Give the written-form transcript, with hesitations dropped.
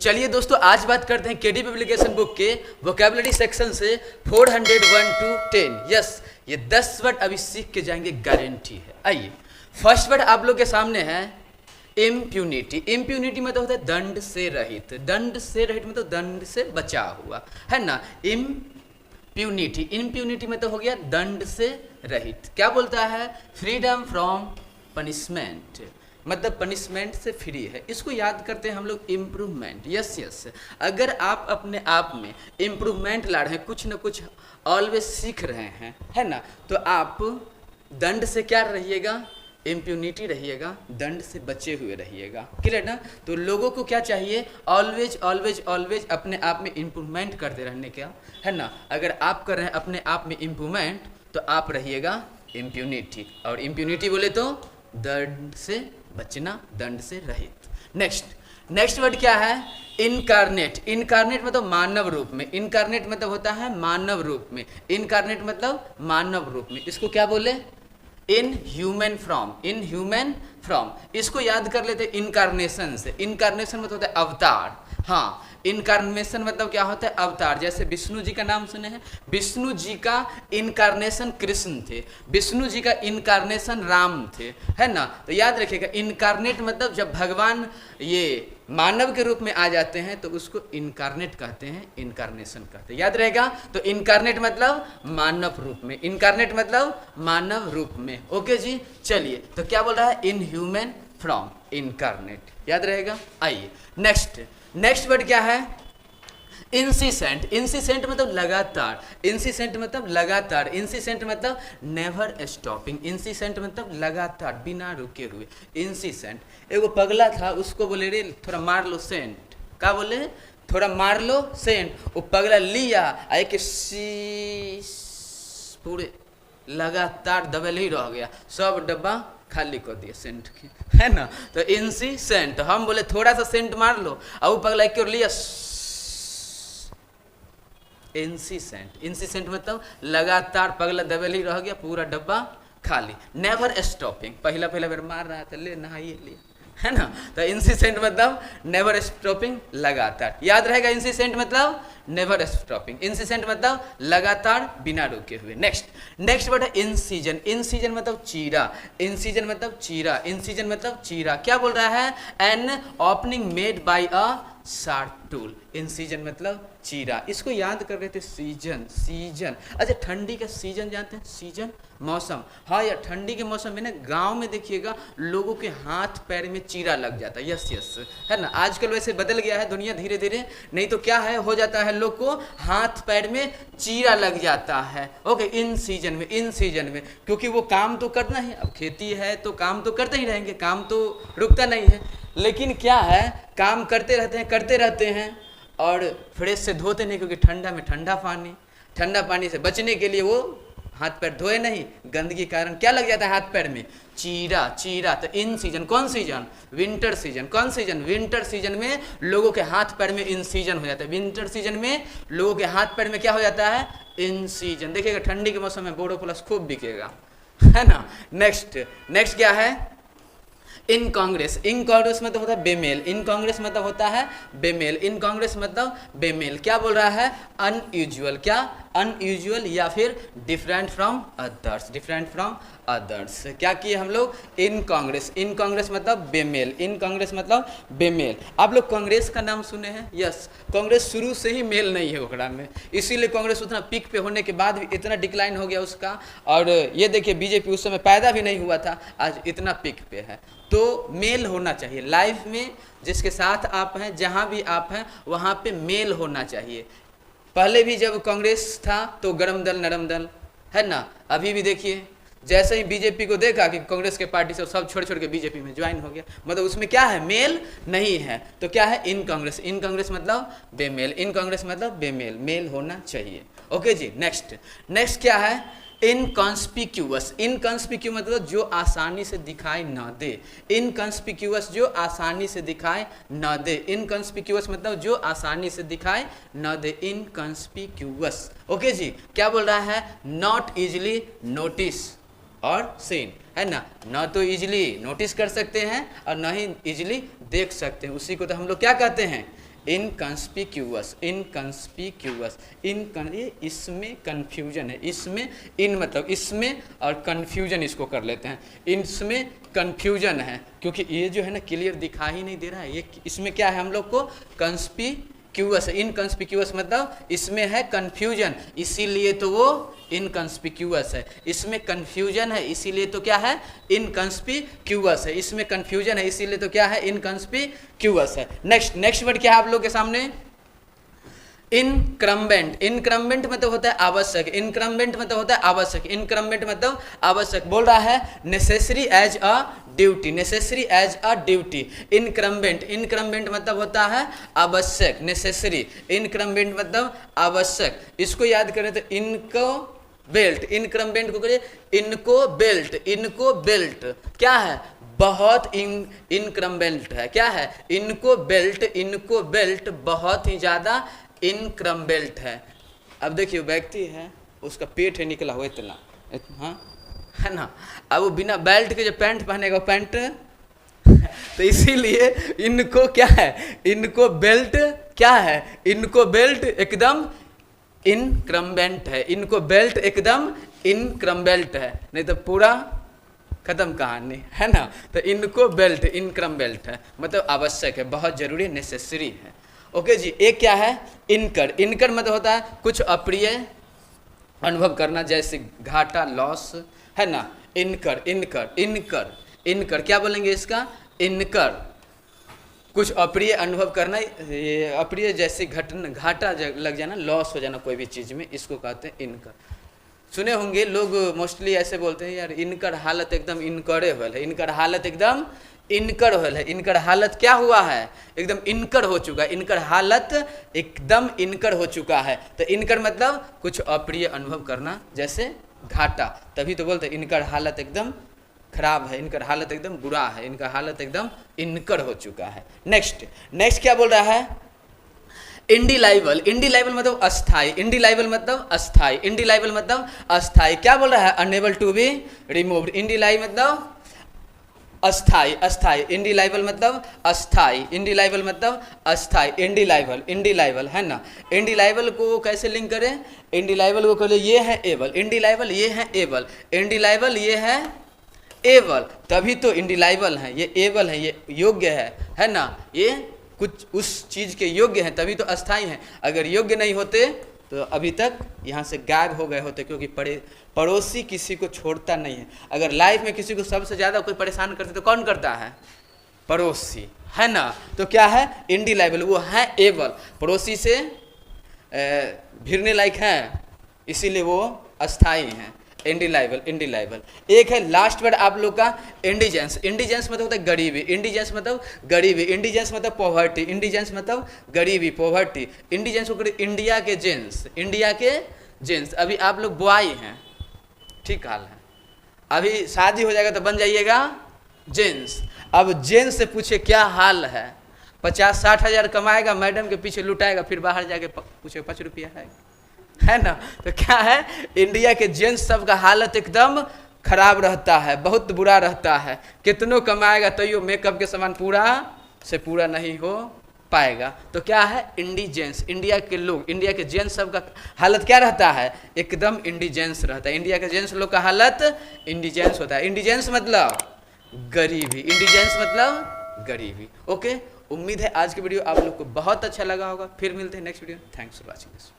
चलिए दोस्तों, आज बात करते हैं केडी पब्लिकेशन बुक के वोकेबलरी सेक्शन से 401 to 10। यस, ये 10 वर्ड अभी सीख के जाएंगे, गारंटी है। आइए, फर्स्ट वर्ड आप लोग के सामने है इम्प्यूनिटी। इम्प्यूनिटी मतलब होता है दंड से रहित। दंड से रहित मतलब दंड से बचा हुआ, है ना। इम्प्यूनिटी, इम्प्यूनिटी मतलब हो गया दंड से रहित। क्या बोलता है? फ्रीडम फ्रॉम पनिशमेंट, मतलब पनिशमेंट से फ्री है। इसको याद करते हैं हम लोग इम्प्रूवमेंट। यस यस, अगर आप अपने आप में इम्प्रूवमेंट ला रहे हैं, कुछ ना कुछ ऑलवेज सीख रहे हैं, है ना, तो आप दंड से क्या रहिएगा? इम्प्यूनिटी रहिएगा, दंड से बचे हुए रहिएगा। क्लियर ना? तो लोगों को क्या चाहिए? ऑलवेज ऑलवेज ऑलवेज अपने आप में इम्प्रूवमेंट करते रहने का, है ना। अगर आप कर रहे हैं अपने आप में इम्प्रूवमेंट, तो आप रहिएगा इम्प्यूनिटी। और इम्प्यूनिटी बोले तो दंड से बचना, दंड से रहित। नेक्स्ट वर्ड क्या है? इनकारनेट। इनकारनेट मतलब मानव रूप में। इनकारनेट मतलब होता है मानव रूप में। इनकारनेट मतलब मानव रूप में। इसको क्या बोले? In human form. In human form, इसको याद कर लेते इनकारनेशन से। इनकारनेशन मतलब होता है अवतार। हाँ, इनकारनेशन मतलब क्या होता है? अवतार। जैसे विष्णु जी का नाम सुने हैं, विष्णु जी का इनकारनेशन कृष्ण थे, विष्णु जी का इनकारनेशन राम थे, है ना। तो याद रखिएगा, इनकारनेट मतलब जब भगवान ये मानव के रूप में आ जाते हैं तो उसको इनकारनेट कहते हैं, इनकारनेशन कहते हैं। याद रहेगा। तो इनकारनेट मतलब मानव रूप में। इनकारनेट मतलब मानव रूप में। ओके जी, चलिए, तो क्या बोल रहा है? In human from incarnate. याद रहेगा। आइए नेक्स्ट वर्ड क्या है? इंसिसेंट। इंसिसेंट मतलब लगातार। इंसिसेंट मतलब लगातार। इंसिसेंट मतलब नेवर स्टॉपिंग। इंसिसेंट मतलब लगातार, बिना रुके हुए। इंसिसेंट। एगो पगला था, उसको बोले रे थोड़ा मार लो सेंट। क्या बोले? थोड़ा मार लो सेंट। वो पगला लिया, आए के पूरे लगातार दबेल ही रह गया, सब डब्बा खाली कर दिया सेंट की, है ना। तो इंसिसेंट, हम बोले थोड़ा सा सेंट मार लो, और वो पगला एक लिया। इंसिसेंट। इंसिसेंट मतलब लगातार पगला दबेल ही रह गया, पूरा डब्बा खाली। नेवर स्टॉपिंग, पहला बेर मार रहा था, ले नहाइए लिया, है ना। तो इंसिसेंट मतलब नेवर स्टॉपिंग, लगातार। याद रहेगा, इंसिसेंट मतलब नेवर स्टॉपिंग। इंसिसेंट मतलब लगातार, बिना रुके हुए। नेक्स्ट वर्ड है इंसीजन। इंसीजन मतलब चीरा। इंसीजन मतलब चीरा। इंसीजन मतलब चीरा। क्या बोल रहा है? An opening made by a sharp tool. Incision मतलब चीरा। इसको याद कर रहे थे, सीजन। अच्छा, ठंडी का सीजन जानते हैं? सीजन मौसम। हाँ यार, ठंडी के मौसम में ना गांव में देखिएगा लोगों के हाथ पैर में चीरा लग जाता है। यस, है ना। आजकल वैसे बदल गया है दुनिया धीरे धीरे, नहीं तो क्या है, हो जाता है लोग को हाथ पैर में चीरा लग जाता है। ओके, इन सीजन में, क्योंकि वो काम तो करना है। अब खेती है तो काम तो करते ही रहेंगे, काम तो रुकता नहीं है। लेकिन क्या है, काम करते रहते हैं और फ्रेश से धोते नहीं, क्योंकि ठंडा में ठंडा पानी से बचने के लिए वो हाथ पैर धोए नहीं, गंदगी कारण क्या लग जाता है हाथ पैर में? चीरा। तो इन सीजन, कौन सीजन? Winter season. कौन सीजन? विंटर सीजन में लोगों के हाथ पैर में इन सीजन हो जाता है। विंटर सीजन में लोगों के हाथ पैर में क्या हो जाता है? इन सीजन। देखिएगा, ठंडी के मौसम में बोरो प्लस खूब बिकेगा, है ना। नेक्स्ट क्या है? इन कांग्रेस मतलब होता है बेमेल। इन कांग्रेस मतलब होता है बेमेल। इन कांग्रेस मतलब बेमेल। क्या बोल रहा है? अनयूजुअल। क्या? अनयूजुअल या फिर डिफरेंट फ्रॉम अदर्स। क्या किए हम लोग? इन कांग्रेस मतलब बेमेल। इन कांग्रेस मतलब बेमेल। आप लोग कांग्रेस का नाम सुने हैं? यस, कांग्रेस शुरू से ही मेल नहीं है ओकरा में, इसीलिए कांग्रेस उतना पीक पे होने के बाद भी इतना डिक्लाइन हो गया उसका। और ये देखिए, बीजेपी उस समय पैदा भी नहीं हुआ था, आज इतना पीक पे है। तो मेल होना चाहिए लाइफ में, जिसके साथ आप हैं, जहाँ भी आप हैं वहाँ पे मेल होना चाहिए। पहले भी जब कांग्रेस था तो गरम दल नरम दल, है ना। अभी भी देखिए, जैसे ही बीजेपी को देखा कि कांग्रेस के पार्टी से सब छोड़ के बीजेपी में ज्वाइन हो गया, मतलब उसमें क्या है? मेल नहीं है। तो क्या है? इन कांग्रेस मतलब बेमेल। इन कांग्रेस मतलब बेमेल, मेल होना चाहिए। ओके जी, नेक्स्ट क्या है? इनकॉन्स्पिक्यूअस मतलब जो आसानी से दिखाई न दे। इनकॉन्स्पिक्यूअस जो आसानी से दिखाई न दे। इनकॉन्स्पिक्यूअस मतलब जो आसानी से दिखाई न दे। इनकॉन्स्पिक्यूअस। ओके जी, क्या बोल रहा है? नॉट इजिली नोटिस और सीन, है ना। न तो इजिली नोटिस कर सकते हैं और न ही इजिली देख सकते हैं, उसी को तो हम लोग क्या कहते हैं? इनकंस्पिक्यूअस, इनकंस्पिक्यूअस, इसमें कन्फ्यूजन है, इसमें इन मतलब इसमें और कन्फ्यूजन इसको कर लेते हैं, इसमें कन्फ्यूजन है क्योंकि ये जो है ना क्लियर दिखाई ही नहीं दे रहा है, ये इसमें क्या है हम लोग को कंस्पिक्यूअस है, इनकंस्पिक्यूअस मतलब इसमें है कन्फ्यूजन इसीलिए तो वो इनकंस्पिक्यूअस है, इसमें कन्फ्यूजन है इसीलिए तो क्या है इनकंस्पिक्यूअस है, इसमें कन्फ्यूजन है इसीलिए तो क्या है इनकंस्पिक्यूअस है। नेक्स्ट वर्ड क्या है आप लोग के सामने इनक्रम्बेंट, इनक्रम्बेंट मतलब होता है आवश्यक, इनक्रम्बेंट मतलब होता है आवश्यक, इनक्रम्बेंट मतलब आवश्यक, बोल रहा है necessary as a duty, necessary as a duty, incumbent, incumbent मतलब होता है आवश्यक, नेसेसरी, इनक्रम्बेंट मतलब आवश्यक, इसको याद करें तो इनको बेल्ट, इनक्रम्बेंट को करिए इनको बेल्ट, इनको बेल्ट क्या है बहुत इनक्रम्बेंट है, क्या है इनको बेल्ट बहुत ही ज़्यादा इनक्रम्बेल्ट है। अब देखिए व्यक्ति है उसका पेट है निकला हुआ इतना, हाँ है ना, अब वो बिना बेल्ट के जो पैंट पहनेगा पैंट तो इसीलिए इनको क्या है इनको बेल्ट क्या है इनको बेल्ट एकदम इनक्रम्बेंट है, इनको बेल्ट एकदम इनक्रम्बेल्ट है, नहीं तो पूरा खत्म कहानी है ना। तो इनको बेल्ट इनक्रम्बेल्ट है मतलब आवश्यक है, बहुत जरूरी, नेसेसरी है। ओके जी, एक क्या है इनकर, इनकर मतलब होता है कुछ अप्रिय अनुभव करना जैसे घाटा लॉस है ना, इनकर इनकर इनकर इनकर क्या बोलेंगे इसका इनकर, कुछ अप्रिय अनुभव करना, ये अप्रिय जैसे घाटा लग जाना, लॉस हो जाना कोई भी चीज़ में, इसको कहते हैं इनकर। सुने होंगे लोग मोस्टली ऐसे बोलते हैं यार इनकर हालत एकदम इनकरे होल है, इनकर हालत एकदम इनकर होल है, इनकर हालत क्या हुआ है एकदम इनकर हो चुका है, इनकर हालत एकदम इनकर हो चुका है। तो इनकर मतलब कुछ अप्रिय अनुभव करना जैसे घाटा, तभी तो बोलते इनकर हालत एकदम खराब है, इनका हालत एकदम बुरा है, इनका हालत एकदम इनकर हो चुका है। नेक्स्ट क्या बोल रहा है इंडिलाइबल, इंडिलाइबल मतलब अस्थाई, इंडिलाइबल मतलब अस्थाई, इंडिलाइबल मतलब अस्थाई, क्या बोल रहा है अनेबल टू बी रिमूव्ड, इंडिलाई मतलब अस्थाई, अस्थाई, इंडिलाइबल मतलब अस्थाई, इंडिलाइबल मतलब अस्थाई, इंडिलाइबल, इंडिलाइबल है ना, इंडिलाइबल को कैसे लिंक करें, इंडिलाइबल को कहें ये है एबल, इंडिलाइबल ये है एबल, इंडिलाइबल ये है एबल, तभी तो इंडिलाइबल है, ये एबल है, ये योग्य है ना, ये कुछ उस चीज़ के योग्य हैं तभी तो अस्थाई हैं, अगर योग्य नहीं होते तो अभी तक यहाँ से गायब हो गए होते, क्योंकि पड़ोसी किसी को छोड़ता नहीं है। अगर लाइफ में किसी को सबसे ज़्यादा कोई परेशान करते तो कौन करता है पड़ोसी, है ना। तो क्या है इंडिलाइबल, वो है एबल, पड़ोसी से भिड़ने लायक हैं इसीलिए वो अस्थाई हैं, इंडिलाइबल, इंडिलाइबल। एक है लास्ट वर्ड आप लोग का इंडिजेंस, इंडिजेंस मतलब होता है गरीबी, इंडिजेंस मतलब गरीबी, इंडिजेंस मतलब पॉवर्टी, इंडिजेंस मतलब गरीबी पॉवर्टी, इंडिजेंस को इंडिया के जेंट्स, इंडिया के जेंट्स। अभी आप लोग बॉय हैं, ठीक हाल है, अभी शादी हो जाएगा तो बन जाइएगा जेंट्स। अब जेंट्स से पूछे क्या हाल है, 50-60 हज़ार कमाएगा, मैडम के पीछे लुटाएगा, फिर बाहर जाके पूछे 5 रुपया है ना। तो क्या है इंडिया के जेंट्स सब का हालत एकदम खराब रहता है, बहुत बुरा रहता है, कितनों कमाएगा तो यो मेकअप के सामान पूरा से पूरा नहीं हो पाएगा। तो क्या है इंडिजेंस, इंडिया के लोग, इंडिया के जेंट्स सब का हालत क्या रहता है एकदम इंडिजेंस रहता है, इंडिया के जेंट्स लोग का हालत इंडिजेंस होता है। इंडिजेंस मतलब गरीबी, इंडिजेंस मतलब गरीबी। ओके, उम्मीद है आज की वीडियो आप लोग को बहुत अच्छा लगा होगा, फिर मिलते हैं next video. Thanks for watching this.